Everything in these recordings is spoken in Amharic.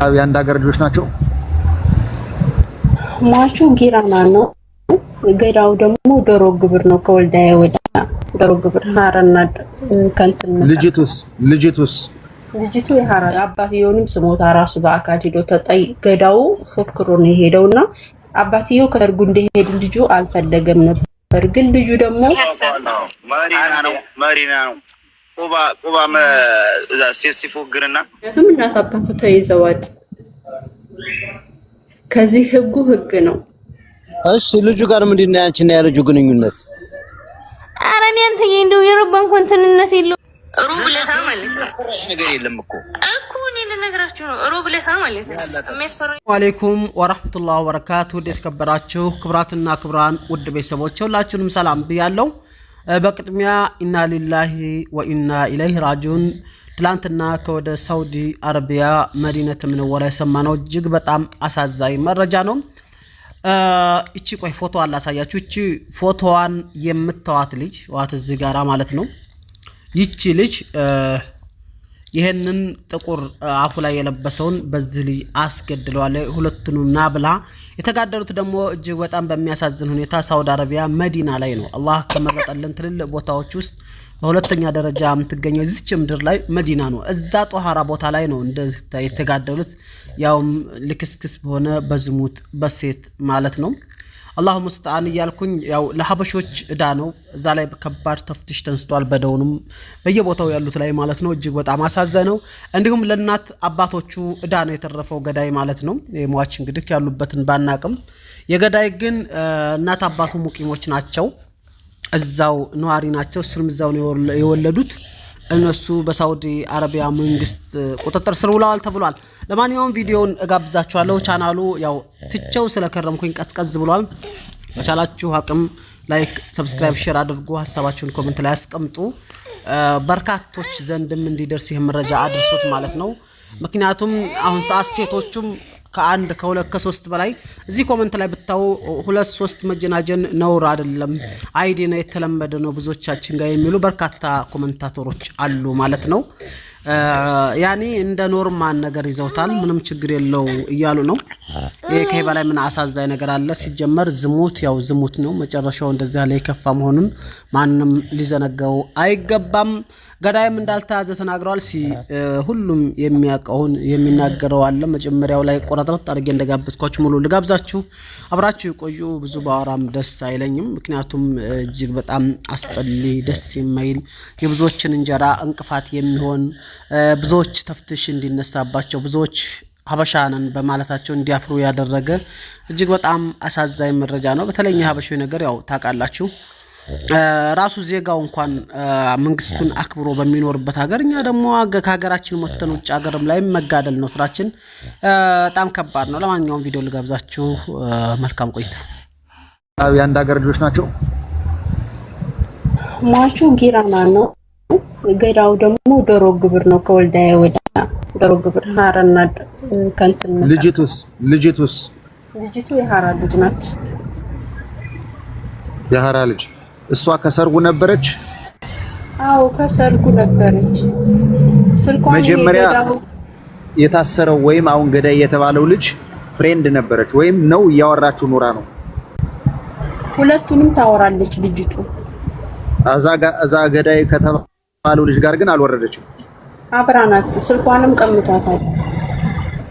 የአንድ ሀገር ልጆች ናቸው። ሟቹ ጊራና ነው። ገዳው ደግሞ ዶሮ ግብር ነው። ከወልዳያ ወዳ ዶሮ ግብር ሀረና ከንትን ልጅቱስ ልጅቱ የሀራ አባትየውንም ስሞታ ራሱ በአካል ሄዶ ተጠይ ገዳው ፎክሮ ነው የሄደውና አባትየው ከሰርጉ እንደሄድ ልጁ አልፈለገም ነበር። ግን ልጁ ደግሞ ማሪና ነው ቁባ ሲፎግርና እናት አባቱ ተይዘዋል። ከዚህ ህግ ነው። እሺ ልጁ ጋር ምንድነው ያንቺና ያልጁ ግንኙነት? ኧረ እኔ አንተ እንደው የረባን ኮንተንነት የለው ሮብለታ ማለት ነገር የለም እኮ እኔ ልነግራችሁ ነው። ሮብለታ ማለት ነው የሚያስፈራው። ወአለይኩም ወራህመቱላሂ ወበረካቱ። የተከበራችሁ ክብራትና ክብራን ውድ ቤተሰቦች ሁላችሁንም ሰላም ብያለሁ። በቅድሚያ ኢና ሊላሂ ወኢና ኢለይሂ ራጂዑን። ትላንትና ከወደ ሳውዲ አረቢያ መዲነቱ ሙነወራ የሰማነው እጅግ በጣም አሳዛኝ መረጃ ነው። እቺ ቆይ ፎቶ አላሳያችሁ። እቺ ፎቶዋን የምታዋት ልጅ ዋት እዚህ ጋራ ማለት ነው። ይቺ ልጅ ይሄንን ጥቁር አፉ ላይ የለበሰውን በዚህ ልጅ አስገድለዋል። ሁለቱንም ናብላ የተጋደሉት ደግሞ እጅግ በጣም በሚያሳዝን ሁኔታ ሳውዲ አረቢያ መዲና ላይ ነው። አላህ ከመረጠልን ትልልቅ ቦታዎች ውስጥ በሁለተኛ ደረጃ የምትገኘው እዚች ምድር ላይ መዲና ነው። እዛ ጧሃራ ቦታ ላይ ነው እንደዚህ የተጋደሉት። ያውም ልክስክስ በሆነ በዝሙት በሴት ማለት ነው። አላሁ ሙስተዓን እያልኩኝ ያው ለሐበሾች እዳ ነው። እዛ ላይ ከባድ ተፍትሽ ተንስቷል። በደውንም በየቦታው ያሉት ላይ ማለት ነው። እጅግ በጣም አሳዘነው። እንዲሁም ለናት አባቶቹ እዳ ነው የተረፈው ገዳይ ማለት ነው። የሟች እንግዲህ ያሉበትን ባናቅም የገዳይ ግን እናት አባቱ ሙቂሞች ናቸው። እዛው ነዋሪ ናቸው። እሱም እዛው ነው የወለዱት። እነሱ በሳውዲ አረቢያ መንግስት ቁጥጥር ስር ውለዋል ተብሏል። ለማንኛውም ቪዲዮውን እጋብዛችኋለሁ። ቻናሉ ያው ትቸው ስለከረምኩኝ ቀዝቀዝ ብሏል። በቻላችሁ አቅም ላይክ፣ ሰብስክራይብ፣ ሼር አድርጉ። ሐሳባችሁን ኮሜንት ላይ አስቀምጡ። በርካቶች ዘንድም እንዲደርስ ይህ መረጃ አድርሱት ማለት ነው። ምክንያቱም አሁን ሰዓት ሴቶቹም ከአንድ ከሁለት ከሶስት በላይ እዚህ ኮሜንት ላይ ብታው ሁለት ሶስት መጀናጀን ነውር አይደለም አይዲ ነው የተለመደ ነው ብዙዎቻችን ጋር የሚሉ በርካታ ኮሜንታተሮች አሉ ማለት ነው። ያኒ እንደ ኖርማል ነገር ይዘውታል። ምንም ችግር የለው እያሉ ነው። ይሄ ከበላይ ምን አሳዛኝ ነገር አለ? ሲጀመር ዝሙት ያው ዝሙት ነው። መጨረሻው እንደዚህ ያለ የከፋ መሆኑን ማንንም ሊዘነጋው አይገባም። ገዳይም እንዳልተያዘ ተናግረዋል። ሁሉም የሚያቀውን የሚናገረው አለ። መጀመሪያው ላይ ቆራጥራት አድርጌ እንደጋብዝኳችሁ ሙሉ ልጋብዛችሁ አብራችሁ ቆዩ። ብዙ ባወራም ደስ አይለኝም። ምክንያቱም እጅግ በጣም አስጠሊ ደስ የማይል የብዙዎችን እንጀራ እንቅፋት የሚሆን ብዙዎች ተፍትሽ እንዲነሳባቸው ብዙዎች ሀበሻንን በማለታቸው እንዲያፍሩ ያደረገ እጅግ በጣም አሳዛኝ መረጃ ነው። በተለይ ሀበሻው ነገር ያው ታውቃላችሁ ራሱ ዜጋው እንኳን መንግስቱን አክብሮ በሚኖርበት ሀገር እኛ ደግሞ ከሀገራችን ወጥተን ውጭ ሀገርም ላይ መጋደል ነው ስራችን። በጣም ከባድ ነው። ለማንኛውም ቪዲዮ ልጋብዛችሁ። መልካም ቆይታ። የአንድ ሀገር ልጆች ናቸው። ሟቹ ጊራና ነው። ገዳው ደግሞ ዶሮ ግብር ነው። ከወልዳያ ወዳ ዶሮ ግብር ሀረና ከንትን ልጅቱ የሀራ ልጅ ናት። የሀራ ልጅ እሷ ከሰርጉ ነበረች። አዎ ከሰርጉ ነበረች። ስልኳን መጀመሪያ የታሰረው ወይም አሁን ገዳይ የተባለው ልጅ ፍሬንድ ነበረች ወይም ነው ያወራችሁ ኑራ ነው? ሁለቱንም ታወራለች ልጅቱ። አዛ ገዳይ ከተባለው ልጅ ጋር ግን አልወረደችም። አብራናት ስልኳንም ቀምቷታል።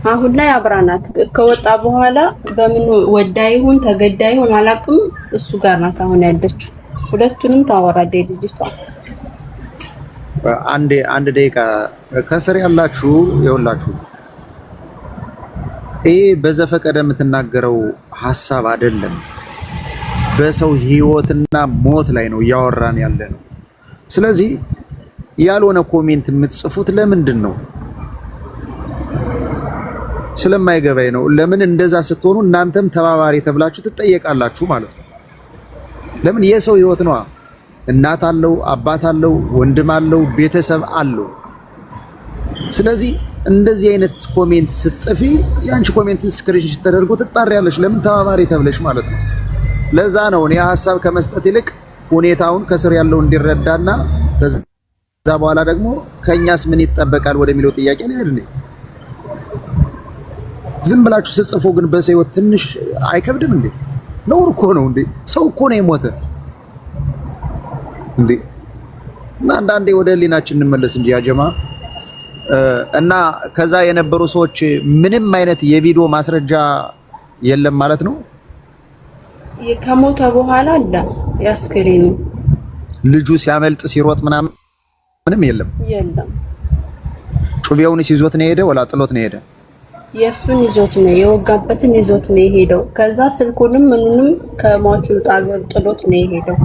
አሁን ላይ አብራናት ከወጣ በኋላ በምን ወዳይ ይሁን ተገዳይ ይሁን አላቅም እሱ ጋር ናት አሁን ያለችው። ሁለቱንም ታወራለች ልጅቷ። አንድ ደቂቃ ከስር ያላችሁ ይኸውላችሁ ይሄ በዘፈቀደ የምትናገረው ሐሳብ አይደለም። በሰው ህይወትና ሞት ላይ ነው ያወራን ያለ ነው። ስለዚህ ያልሆነ ኮሜንት የምትጽፉት ለምንድን ነው? ስለማይገባኝ ነው። ለምን እንደዛ ስትሆኑ እናንተም ተባባሪ ተብላችሁ ትጠየቃላችሁ ማለት ነው። ለምን የሰው ህይወት ነው። እናት አለው፣ አባት አለው፣ ወንድም አለው፣ ቤተሰብ አለው። ስለዚህ እንደዚህ አይነት ኮሜንት ስትጽፊ ያንቺ ኮሜንት ስክሪንሾት ተደርጎ ትጣሪያለሽ። ለምን ተባባሪ ተብለሽ ማለት ነው። ለዛ ነው እኔ ሐሳብ ከመስጠት ይልቅ ሁኔታውን ከስር ያለው እንዲረዳና በዛ በኋላ ደግሞ ከኛስ ምን ይጠበቃል ወደሚለው ጥያቄ ነው ያለኝ። ዝም ብላችሁ ስትጽፉ ግን በሰው ትንሽ አይከብድም እንዴ? ነውር እኮ ነው እንዴ? ሰው እኮ ነው የሞተ እንዴ። እና አንዳንዴ ወደ ህሊናችን እንመለስ እንጂ ያጀማ እና ከዛ የነበሩ ሰዎች ምንም አይነት የቪዲዮ ማስረጃ የለም ማለት ነው። ከሞተ በኋላ አለ ያስከሬኑ ልጁ ሲያመልጥ ሲሮጥ ምንም የለም። ጩቤውን ይዞት ነው የሄደ ወላ ጥሎት ነው የሄደ? የሱን ይዞት ነው የወጋበትን ይዞት ነው የሄደው። ከዛ ስልኩንም ምንንም ከሟቹ ጣገር ጥሎት ነው የሄደው።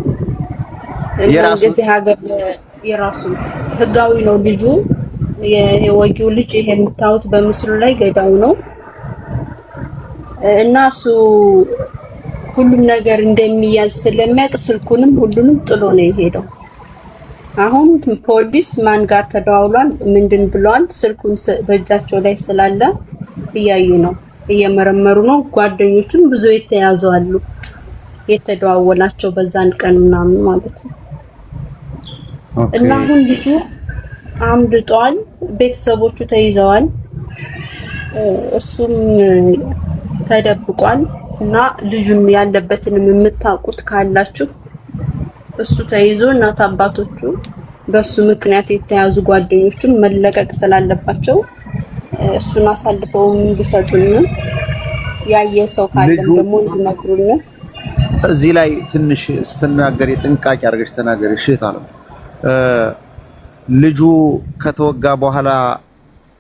የዚህ ሀገር የራሱ ህጋዊ ነው ልጁ። የወጊው ልጅ ይሄ የምታዩት በምስሉ ላይ ገዳው ነው እና እሱ ሁሉም ነገር እንደሚያዝ ስለሚያውቅ ስልኩንም ሁሉንም ጥሎ ነው የሄደው። አሁን ፖሊስ ማን ጋር ተደዋውሏል ምንድን ብሏል? ስልኩን በእጃቸው ላይ ስላለ እያዩ ነው፣ እየመረመሩ ነው። ጓደኞቹም ብዙ የተያዙ አሉ የተደዋወላቸው በዛን ቀን ምናምን ማለት ነው። እና አሁን ልጁ አምልጧል፣ ቤተሰቦቹ ተይዘዋል፣ እሱም ተደብቋል። እና ልጁን ያለበትንም የምታውቁት ካላችሁ እሱ ተይዞ እናት አባቶቹ በሱ ምክንያት የተያዙ ጓደኞቹን መለቀቅ ስላለባቸው እሱን አሳልፈው እንዲሰጡን ያየ ሰው ካለ ደግሞ እንዲነግሩን። እዚህ ላይ ትንሽ ስትናገሪ ጥንቃቄ አድርገሽ ተናገሪ። እሺ ታለው ልጁ ከተወጋ በኋላ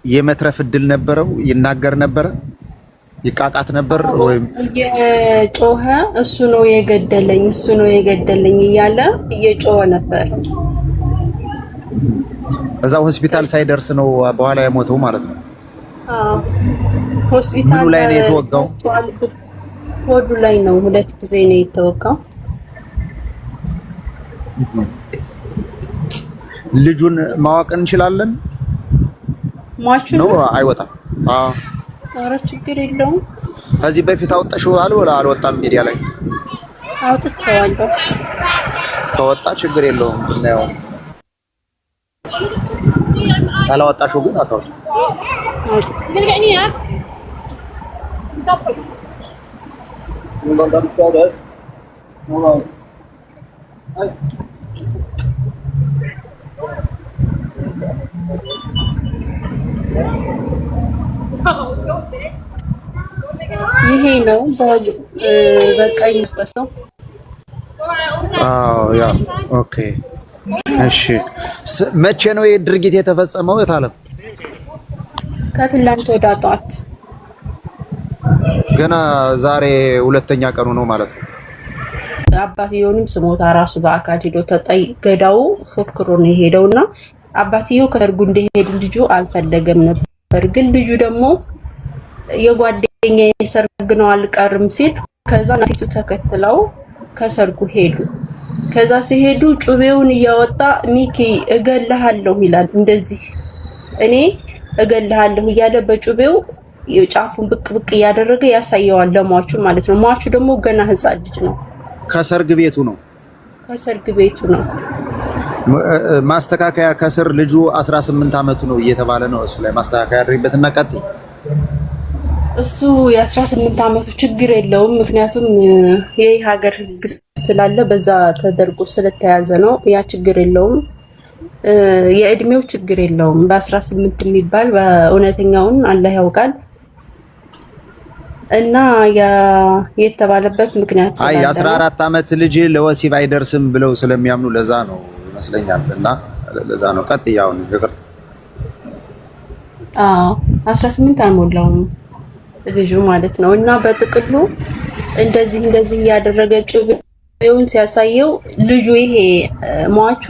የመትረፍ እድል ነበረው? ይናገር ነበረ? ይቃቃት ነበር ወይም እየጮኸ እሱ ነው የገደለኝ እያለ እየጮኸ ነበር። እዛው ሆስፒታል ሳይደርስ ነው በኋላ የሞተው ማለት ነው? አዎ ሆስፒታል ምኑ ላይ ነው የተወጋው? ሆዱ ላይ ነው። 2 ጊዜ ነው የተወጋው። ልጁን ማወቅ እንችላለን? ሟቹ ነው አይወጣም? አዎ ኧረ ችግር የለውም። ከዚህ በፊት አወጣሽው አልወጣም? ሚዲያ ላይ አውጥቼዋለሁ። ከወጣ ችግር የለውም እናየው። ካላወጣሽው ግን አታውጭ። ይሄ ነው በቀኝ በሰው። አዎ ያ ኦኬ። እሺ መቼ ነው ይሄ ድርጊት የተፈጸመው? የታለም ከትላንት ወደ ጧት ገና ዛሬ 2ኛ ቀኑ ነው ማለት ነው። አባትየውንም ስሞታ ራሱ በአካል ሄዶ ገዳው ፎክሮ ነው የሄደውና አባትየው ከሰርጉ እንደሄዱ ልጁ አልፈለገም ነበር። ግን ልጁ ደግሞ የጓደኛ የሰርግ ነው አልቀርም ሲል ከዛ እናቲቱ ተከትለው ከሰርጉ ሄዱ። ከዛ ሲሄዱ ጩቤውን እያወጣ ሚኪ እገልሃለሁ ይላል። እንደዚህ እኔ እገልሃለሁ እያለ በጩቤው ጫፉን ብቅ እያደረገ ያሳየዋል ለሟቹ ማለት ነው። ሟቹ ደግሞ ገና ህፃን ልጅ ነው። ከሰርግ ቤቱ ነው ማስተካከያ ከስር ልጁ 18 አመቱ ነው እየተባለ ነው። እሱ ላይ ማስተካከያ አድርጊበትና ቀጥ እሱ የ18 አመቱ ችግር የለውም። ምክንያቱም ይሄ ሀገር ህግ ስላለ በዛ ተደርጎ ስለተያዘ ነው። ያ ችግር የለውም። የእድሜው ችግር የለውም። በ18 የሚባል በእውነተኛውን አላህ ያውቃል። እና የተባለበት ምክንያት አይ 14 አመት ልጅ ለወሲብ አይደርስም ብለው ስለሚያምኑ ለዛ ነው ይመስለኛል። እና ለዛ ነው ቀጥያው ይቅርታ 18 አልሞላውም ልጁ ማለት ነው። እና በጥቅሉ እንደዚህ እያደረገ ጩቤውን ሲያሳየው ልጁ ይሄ ሟቹ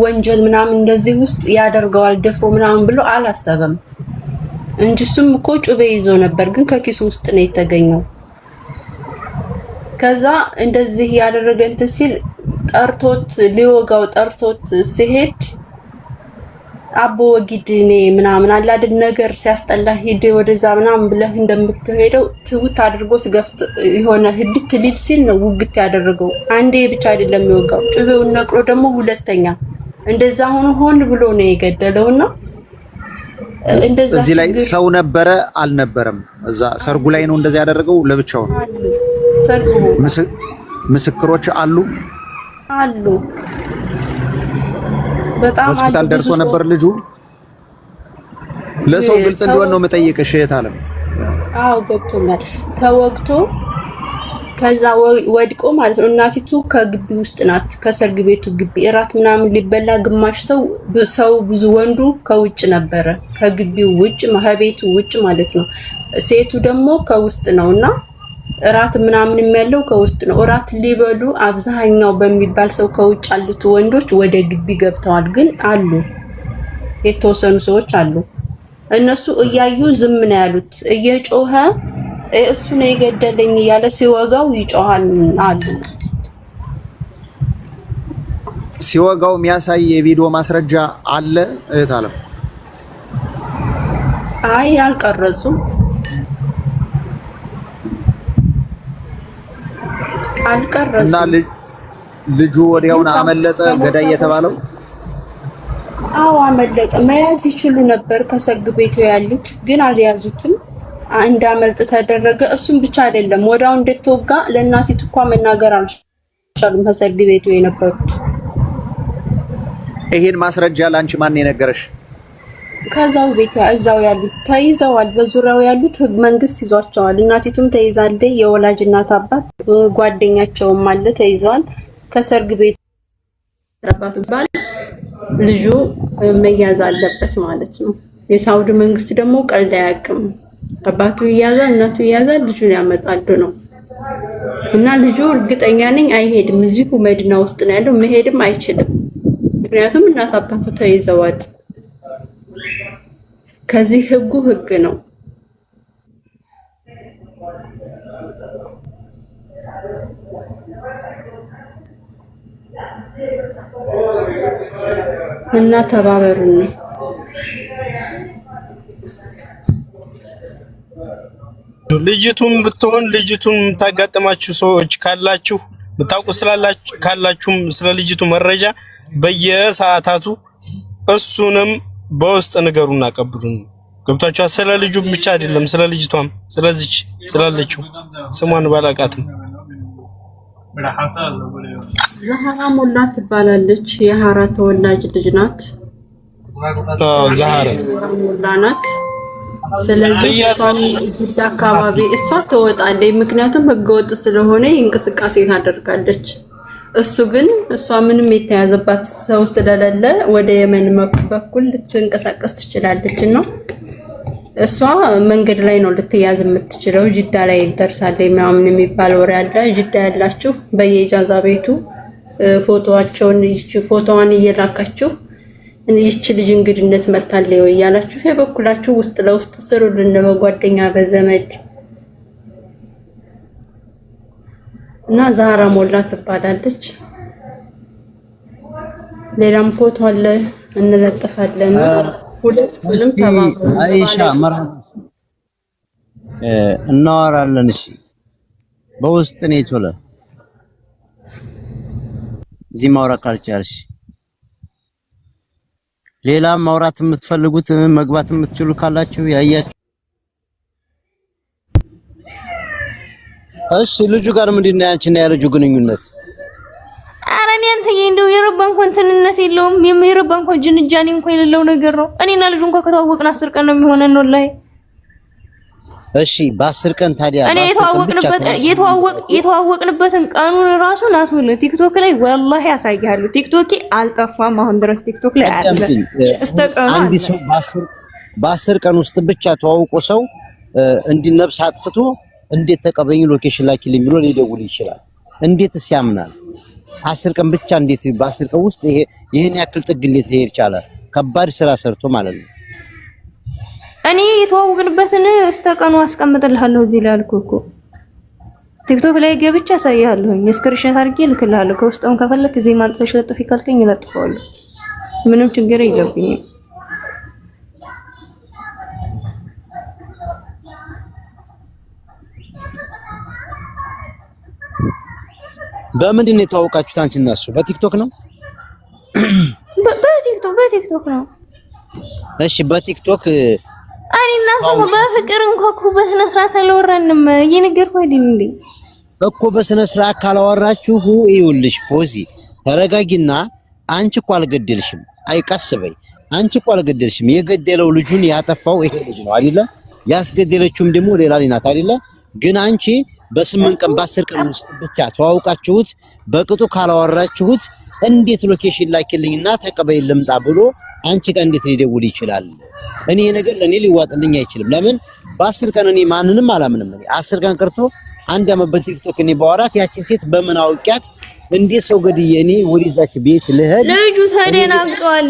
ወንጀል ምናምን እንደዚህ ውስጥ ያደርገዋል ደፍሮ ምናምን ብሎ አላሰበም እንጂ እሱም እኮ ጩቤ ይዞ ነበር፣ ግን ከኪሱ ውስጥ ነው የተገኘው። ከዛ እንደዚህ ያደረገ እንትን ሲል ሊወጋው ጠርቶት ሲሄድ አቦ ወጊድኔ ምናምን አለ አይደል ነገር ሲያስጠላ ሂድ ወደዛ ምናምን ብለህ እንደምትሄደው ትውት አድርጎት ገፍት የሆነ ህድት ሊል ሲል ነው ውግት ያደረገው። አንዴ ብቻ አይደለም የሚወጋው፣ ጩቤውን ነቅሎ ደግሞ 2ኛ እንደዛ ሆኖ ሆን ብሎ ነው የገደለውና እንደዛ እዚህ ላይ ሰው ነበረ አልነበረም? እዛ ሰርጉ ላይ ነው እንደዛ ያደረገው ለብቻው ነው? ሰርጉ ምስክሮች አሉ አሉ። በጣም ሆስፒታል ደርሶ ነበር ልጁ። ለሰው ግልጽ እንዲሆን ነው መጠየቅሽ እህት አለም። አዎ ገብቶኛል። ተወግቶ ከዛ ወድቆ ማለት ነው። እናቲቱ ከግቢ ውስጥ ናት፣ ከሰርግ ቤቱ ግቢ እራት ምናምን ሊበላ ግማሽ ሰው ብዙ ወንዱ ከውጭ ነበረ፣ ከግቢው ውጭ ከቤቱ ውጭ ማለት ነው። ሴቱ ደግሞ ከውስጥ ነውና እራት ምናምን የሚያለው ከውስጥ ነው። እራት ሊበሉ አብዛኛው በሚባል ሰው ከውጭ ያሉት ወንዶች ወደ ግቢ ገብተዋል። ግን አሉ የተወሰኑ ሰዎች አሉ። እነሱ እያዩ ዝም ነው ያሉት። እየጮኸ እሱ ነው የገደለኝ እያለ ሲወጋው ይጮሃል አሉ። ሲወጋው የሚያሳይ የቪዲዮ ማስረጃ አለ እህት አለም? አይ አልቀረጹም። እና ልጁ ወዲያውኑ አመለጠ ገዳይ የተባለው? አዎ አመለጠ። መያዝ ይችሉ ነበር ከሰርግ ቤቱ ያሉት፣ ግን አልያዙትም። እንዳመልጥ ተደረገ። እሱም ብቻ አይደለም ወዲያው እንደተወጋ ለእናቲቱ እንኳን መናገር አልቻሉም ከሰርግ ቤቱ የነበሩት። ይሄን ማስረጃ ላንቺ ማን የነገረሽ? ከዛው ቤት እዛው ያሉት ተይዘዋል። በዙሪያው ያሉት መንግስት ይዟቸዋል። እናቲቱም ተይዛለች። የወላጅ እናት አባት ጓደኛቸውም አለ ተይዘዋል። ከሰርግ ቤት አባቱ ባል ልጁ መያዝ አለበት ማለት ነው። የሳውዲ መንግስት ደግሞ ቀልድ አያውቅም። አባቱ ይያዛል፣ እናቱ ይያዛል፣ ልጁን ያመጣሉ ነው። እና ልጁ እርግጠኛ ነኝ አይሄድም። እዚሁ መዲና ውስጥ ነው ያለው። መሄድም አይችልም። ምክንያቱም እናት አባቱ ተይዘዋል። ከዚህ ህጉ ህግ ነው። እና ተባበሩን። ልጅቱም ብትሆን ልጅቱን ታጋጠማችሁ ሰዎች ካላችሁ ምታውቁ ስላላችሁ ካላችሁም ስለ ልጅቱ መረጃ በየሰዓታቱ እሱንም በውስጥ ንገሩና ቀብሩን። ገብታችሁ ስለ ልጁ ብቻ አይደለም ስለ ልጅቷም ስለዚች ስላለችው ስሟን ባላቃትም ዛህራ ሞላ ትባላለች። የሐራ ተወላጅ ልጅ ናት። ዛህራ ሞላ ናት። ስለዚህ እሷ አካባቢ እሷ ትወጣለች። ምክንያቱም ህገወጥ ስለሆነ እንቅስቃሴ ታደርጋለች። እሱ ግን እሷ ምንም የተያዘባት ሰው ስለሌለ ወደ የመን በኩል ልትንቀሳቀስ ትችላለች እና እሷ መንገድ ላይ ነው ልትያዝ የምትችለው። ጅዳ ላይ ደርሳለች ምናምን የሚባል ወሬ አለ። ጅዳ ያላችሁ በየኢጃዛ ቤቱ ፎቶዋን እየላካችሁ ይህች ልጅ እንግድነት መታለች ወይ ያላችሁ የበኩላችሁ ውስጥ ለውስጥ ስሩልን በጓደኛ በዘመድ እና ዛህራ ሞላ ትባላለች። ሌላም ፎቶ አለ እንለጥፋለን። ሁሉም ተባብረን አይሻ መርሐባ እናወራለን። እሺ በውስጥ ነው ይቶለ እዚህ ማውራት ካልቻልሽ ሌላ ማውራት የምትፈልጉት መግባት የምትችሉ ካላችሁ ያያችሁ። እሺ ልጁ ጋር ምንድነው ያንቺና ያልጁ ግንኙነት? ኧረ እኔ አንተዬ እንደው የረባ እንኳን እንትንነት የለውም። የረባ እንኳን ጅንጃኔ እንኳን የሌለው ነገር ነው። እኔና ልጁ እንኳን ከተዋወቅን 10 ቀን ነው የሚሆነን ነው ላይ። እሺ በ10 ቀን ታዲያ እኔ የተዋወቅንበትን ቀኑን ራሱ ናቱል ቲክቶክ ላይ ወላሂ ያሳያሉ። ቲክቶክ አልጠፋም። አሁን ድረስ ቲክቶክ ላይ አለ። እስተቀኑ አንድ ሰው በ10 ቀን ውስጥ ብቻ ተዋውቆ ሰው እንዲነብስ አጥፍቶ እንዴት ተቀበኝ ሎኬሽን ላኪልኝ ብሎ ሊደውል ይችላል? እንዴትስ ያምናል? 10 ቀን ብቻ እንዴት በ10 ቀን ውስጥ ይሄን ያክል ጥግ እንዴት ሊሄድ ቻለ? ከባድ ስራ ሰርቶ ማለት ነው። እኔ የተዋወቅንበትን እስተቀኑ አስቀምጥልሃለሁ እዚህ ላይ አልኩህ እኮ ቲክቶክ ላይ ገብቼ አሳያለሁኝ። ስክሪንሾት አድርጌ እልክልሃለሁ። ከውስጥም ከፈለክ እዚህ ማንጠሽ ለጥፍ ይካልከኝ እለጥፈዋለሁ። ምንም ችግር የለብኝም። በምንድን ነው የተዋወቃችሁት አንቺ እና እሱ? በቲክቶክ ነው? በቲክቶክ ነው። እሺ በቲክቶክ እኔና ሰው በፍቅር እንኳን እኮ በስነ ስርዓት አላወራንም። እየነገርኩህ አይደል እንዴ እኮ በስነ ስርዓት ካላወራችሁ ይኸውልሽ ፎዚ ተረጋጊና አንቺ እኮ አልገደልሽም። አይቀስበይ አንቺ እኮ አልገደልሽም። የገደለው ልጁን ያጠፋው ይሄ ልጅ ነው አይደለ? ያስገደለችውም ደግሞ ሌላ ሊናት አይደለ? ግን አንቺ በ8 ቀን በ10 ቀን ውስጥ ብቻ ተዋውቃችሁት በቅጡ ካላወራችሁት እንዴት ሎኬሽን ላኪልኝና ተቀበይ ልምጣ ብሎ አንቺ ጋር እንዴት ሊደውል ይችላል? እኔ ነገር ለኔ ሊዋጥልኝ አይችልም። ለምን በ10 ቀን እኔ ማንንም አላምንም። እኔ 10 ቀን ቀርቶ አንድ አመት በቲክቶክ እኔ ባወራት ያቺን ሴት በምን አውቂያት እንዴት ሰው ገድዬ እኔ ወዲዛች ቤት ልሄድ? ልጁ ተደናግጧል።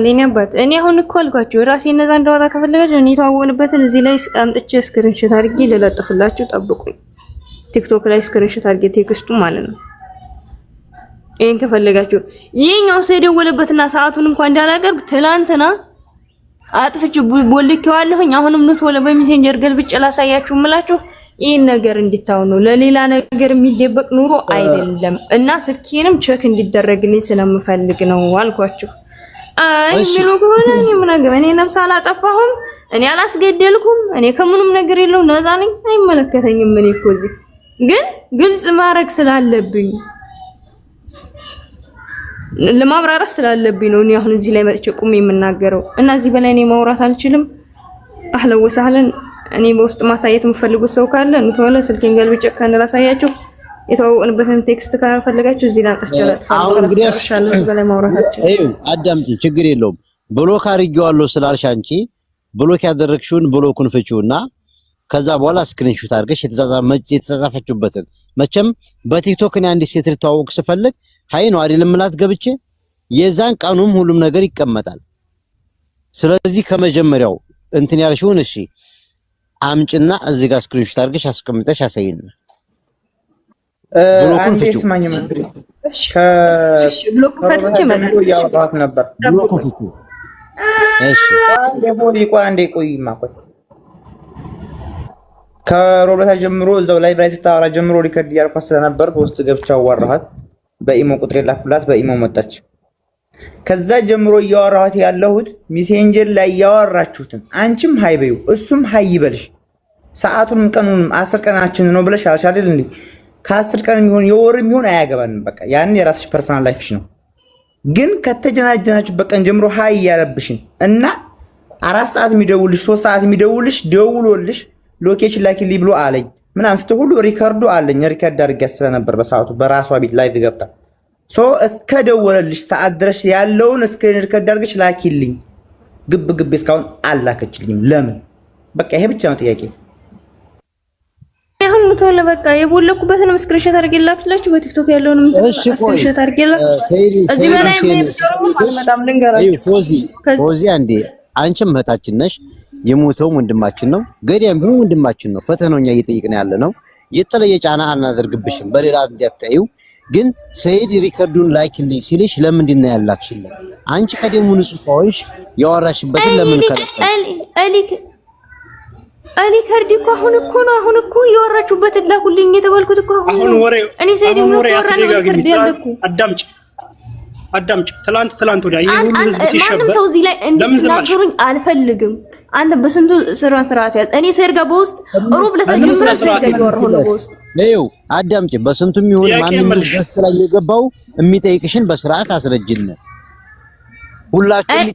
እኔ አባት እኔ አሁን እኮ አልኳችሁ ራሴ እነዛ እንደዋታ ከፈለጋችሁ እኔ ተዋወንበትን እዚህ ላይ አምጥቼ ስክሪንሾት አድርጌ ልለጥፍላችሁ። ጠብቁኝ። ቲክቶክ ላይ ስክሪንሾት አድርጌ ቴክስቱ ማለት ነው። ይሄን ከፈለጋችሁ ይሄኛው ሰው የደወለበትና ሰዓቱን እንኳን እንዳላቀርብ ትላንትና አጥፍቼ ቦልኬዋለሁኝ። አሁንም ነው ተወለ በሜሴንጀር ገልብጬ ላሳያችሁ እምላችሁ ይሄን ነገር እንድታው ነው። ለሌላ ነገር የሚደበቅ ኑሮ አይደለም። እና ስልኬንም ቼክ እንዲደረግልኝ ስለምፈልግ ነው አልኳችሁ። አይ ምኑ ከሆነ እኔ ምን አገባኝ? እኔ ነፍስ አላጠፋሁም፣ እኔ አላስገደልኩም፣ እኔ ከምንም ነገር የለው ነፃ ነኝ። አይመለከተኝም። እኔ እኮ እዚህ ግን ግልጽ ማድረግ ስላለብኝ ለማብራራት ስላለብኝ ነው እኔ አሁን እዚህ ላይ መጥቼ ቁም የምናገረው። እና እዚህ በላይ እኔ ማውራት አልችልም። አህለ ወሰህለን እኔ በውስጥ ማሳየት የምፈልጉት ሰው ካለ እንተወለ ስልኬን ገልብጬ ካንላሳያችሁ የተዋወቅንበትን ቴክስት ካፈለጋችሁ እዚህ ላይ አጥፍቻለሁ። አሁን እንግዲህ እዚህ በላይ ማውራት አልችልም። አይው አዳምጪ፣ ችግር የለውም። ብሎክ አድርጌዋለሁ ስላልሽ አንቺ ብሎክ ያደረግሽውን ብሎኩን ፍቺውና ከዛ በኋላ ስክሪንሾት አድርገሽ የተጻጻፈችበትን መቼም በቲክቶክ እኔ አንዲት ሴት ልተዋወቅ ስፈልግ ሃይ ነው አይደለም ማለት ገብቼ የዛን ቀኑም ሁሉም ነገር ይቀመጣል። ስለዚህ ከመጀመሪያው እንትን ያልሽውን እሺ አምጭና እዚህ ጋር ስክሪንሾት አድርገሽ አስቀምጠሽ አሳይኝ። ብሎኩን ፍቺው። እሺ ብሎኩን ፈትቼ ማለት ነው ያወጣት ነበር። ብሎኩን ፍቺው። እሺ አንዴ ቆይማ ቆይ ከሮበታ ጀምሮ እዛው ላይ ስታወራ ጀምሮ ሪከርድ ያርኳት ስለነበር በውስጥ ገብቻ አዋራኋት። በኢሞ ቁጥሬ ላኩላት፣ በኢሞ መጣች። ከዛ ጀምሮ እያወራኋት ያለሁት ሜሴንጀር ላይ ያወራችሁትን አንቺም ሃይ በይው እሱም ሃይ ይበልሽ። ሰዓቱን ቀኑን 10 ቀናችን ነው ብለሽ አልሽ አይደል እንዴ? ከ10 ቀን የሚሆን የወርም የሚሆን አያገባንም። በቃ ያን የራስሽ ፐርሰናል ላይፍሽ ነው። ግን ከተጀናጀናችሁ በቀን ጀምሮ ሃይ ያለብሽን እና 4 ሰዓት የሚደውልሽ 3 ሰዓት የሚደውልሽ ደውሎልሽ ሎኬሽን ላኪልኝ ብሎ አለኝ ምናምን ስትል ሁሉ ሪከርዱ አለኝ። ሪከርድ አድርጌያት ስለነበር በሰዓቱ በራሷ ቤት ላይቭ ገብታ እስከ ደወለልሽ ሰዓት ድረስ ያለውን ስክሪን ሪከርድ አድርገሽ ላኪልኝ። ግብ እስካሁን አላከችልኝም። ለምን? በቃ ይሄ ብቻ ነው ጥያቄ። አሁን ምትወለ በቃ የቦለኩበትን ስክሪንሾት አድርጌላችሁ በቲክቶክ ያለውን ስክሪንሾት አድርጌላችሁ እዚህ በላይ ማለማም ልንገራችሁ። ፎዚ አንዴ አንቺም እህታችን ነሽ፣ የሞተውም ወንድማችን ነው፣ ገዳይም ቢሆን ወንድማችን ነው። ፈተናውኛ እየጠየቅን ያለ ነው። የተለየ ጫና አናደርግብሽም፣ በሌላ እንዲያታዩ። ግን ሰይድ ሪከርዱን ላኪልኝ ሲልሽ ለምንድን ነው ያላክሽልኝ? አንቺ ከደሙ ንጹህ ሆይሽ ያወራሽበትን ለምን ከለከለ? ሪከርድ እኮ አሁን እኮ ያወራችሁበትን ላኩልኝ የተባልኩት እኮ አሁን እኔ ሰይድ ነው ሪከርድ ያለኩ። አዳምጭ ትላንት ወዲያ ይሄ ሁሉ ህዝብ ሲሸበር ማንም ሰው እዚህ ላይ እንድትናገሩኝ አልፈልግም። አንተ በስንቱ ስርዓት ያዝ። እኔ ሰይድ ጋር በውስጥ ሩብ ለታጅም ሰይድ ጋር ያወራሁ ነው በውስጥ ነው። አዳምጭ፣ በስንቱም ይሁን ማንም በስ ላይ የገባው የሚጠይቅሽን በስርዓት አስረጅልን። ሁላችሁም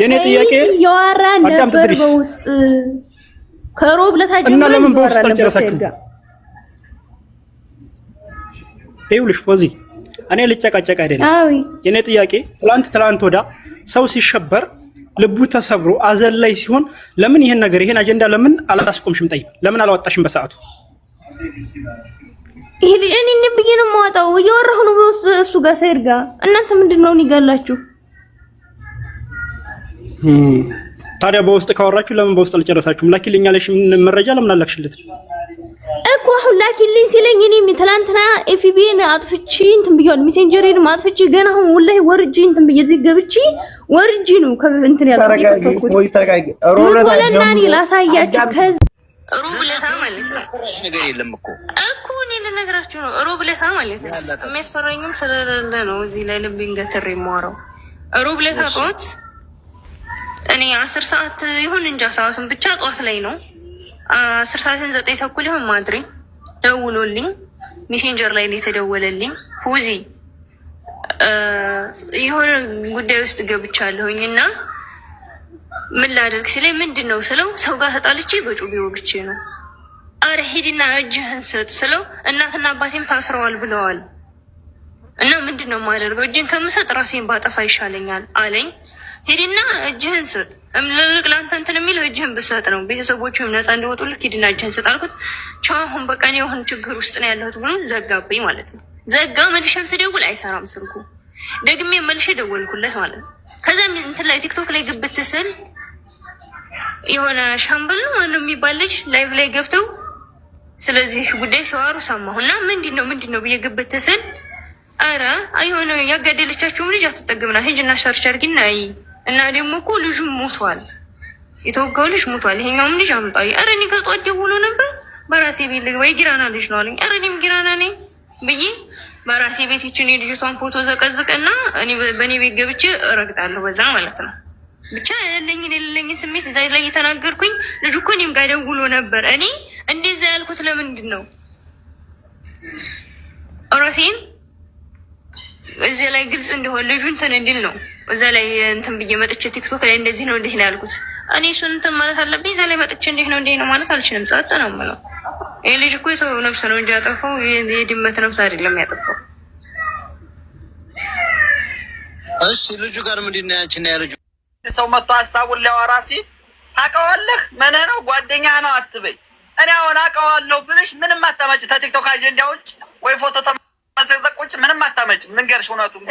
የኔ ጥያቄ ያወራ ነበር በውስጥ ከሩብ ለታጅም እና ለምን በውስጥ አልጨረሳችሁም? ይኸውልሽ ፎዚ እኔ ልጨቃጨቅ አይደለም። የኔ ጥያቄ ትላንት ወዳ ሰው ሲሸበር ልቡ ተሰብሮ አዘን ላይ ሲሆን ለምን ይሄን ነገር ይሄን አጀንዳ ለምን አላስቆምሽም? ጠይቅ ለምን አላወጣሽም በሰዓቱ? ይሄ እኔ ነብዬ ነው የማወጣው። እያወራሁ ነው እሱ ጋር ሰይድ ጋር። እናንተ ምንድነው ይጋላችሁ? ታዲያ በውስጥ ካወራችሁ ለምን በውስጥ አልጨረሳችሁም? ላኪልኝ አለሽ መረጃ ለምን አላክሽለት እኮ? አሁን ላኪልኝ ሲለኝ እኔ ትላንትና ኤፍቢን አጥፍቼ እንትን ብያለሁ፣ ሜሴንጀሬን አጥፍቼ ገና አሁን ወላሂ ወርጄ እንትን ብዬ እዚህ ገብቼ ወርጄ ነው እንትን ያለው የከፈትኩት። ወለና እኔ ላሳያችሁ። ከዛ ሩብለታ ማለት አስፈራሽ ነገር የለም እኮ እኔ ልነግራችሁ ነው። ሩብለታ ማለት ነው የሚያስፈራኝም ስለሌለ ነው እዚህ ላይ ልቤን ገትሬ የማወራው። ሩብለታ ጦት እኔ 10 ሰዓት ይሁን እንጃ ሰዓቱን ብቻ ጧት ላይ ነው 10 ሰዓትን 9 ተኩል ይሁን ማድሪ ደውሎልኝ ሜሴንጀር ላይ የተደወለልኝ ፉዚ የሆነ ጉዳይ ውስጥ ገብቻለሁኝ እና ምን ላደርግ ሲለኝ ምንድነው ስለው ሰው ጋር ተጣልቼ በጩቤ ወግቼ ነው። አረ ሂድና እጅህን ስጥ ስለው እናትና አባቴም ታስረዋል ብለዋል እና ምንድነው ማደርገው እጅን ከምሰጥ ራሴን ባጠፋ ይሻለኛል አለኝ። ሂድና እጅህን ስጥ እምልልቅ ላንተ እንትን የሚለው እጅህን ብሰጥ ነው ቤተሰቦችም ነፃ እንዲወጡልህ ሂድና እጅህን ስጥ አልኩት። ቻው አሁን በቃ እኔ አሁን ችግር ውስጥ ነው ያለሁት ብሎ ዘጋብኝ ማለት ነው። ዘጋ። መልሼም ስደውል አይሰራም ስልኩ። ደግሜ መልሼ ደወልኩለት ማለት ነው። ከዛ እንትን ላይ ቲክቶክ ላይ ግብት ስል የሆነ ሻምበል ነው ማነው የሚባል ልጅ ላይቭ ላይ ገብተው ስለዚህ ጉዳይ ሲዋሩ ሰማሁና ምንድነው ብዬ ግብት ስል አረ የሆነ ያጋደለቻቸውም ልጅ አትጠግምና ሂጂና ሰርች አድርጊና አይ እና ደግሞ እኮ ልጁ ሞቷል፣ የተወጋው ልጅ ሞቷል፣ ይሄኛውም ልጅ አምጣይ። አረ እኔ ከጧት ደውሎ ነበር በራሴ ቤት ልግባ የጊራና ልጅ ነው አለኝ። አረ እኔም ጊራና ነኝ ብዬ በራሴ ቤት ይችን የልጅቷን ፎቶ ዘቀዝቅና እኔ በእኔ ቤት ገብቼ እረግጣለሁ በዛ ማለት ነው። ብቻ የሌለኝ ስሜት ላይ የተናገርኩኝ። ልጁ እኮ እኔም ጋር ደውሎ ነበር። እኔ እንደዛ ያልኩት ለምንድን ነው ራሴን እዚህ ላይ ግልጽ እንደሆነ ልጁ እንትን እንዲል ነው። እዛ ላይ እንትን ብዬ መጥቼ ቲክቶክ ላይ እንደዚህ ነው እንዲህ ነው ያልኩት። እኔ እሱን እንትን ማለት አለብኝ። እዛ ላይ መጥቼ እንዲህ ነው ማለት አልችልም። ጸጥ ነው የምለው። ይህ ልጅ እኮ የሰው ነፍስ ነው እንጂ ያጠፋው የድመት ነፍስ አይደለም ያጠፋው። እሺ ልጁ ጋር ምንድን ነው ያንቺና ያልጁ ሰው መጥቶ ሀሳቡን ሊያወራ ሲል ታውቀዋለህ ምንህ ነው ጓደኛህ ነው አትበይ። እኔ አሁን አውቀዋለሁ ብልሽ ምንም አታመጭ። ከቲክቶክ አጀንዳ ውጭ ወይ ፎቶ ተመዘቅዘቅ ውጭ ምንም አታመጭ። መንገርሽ እውነቱን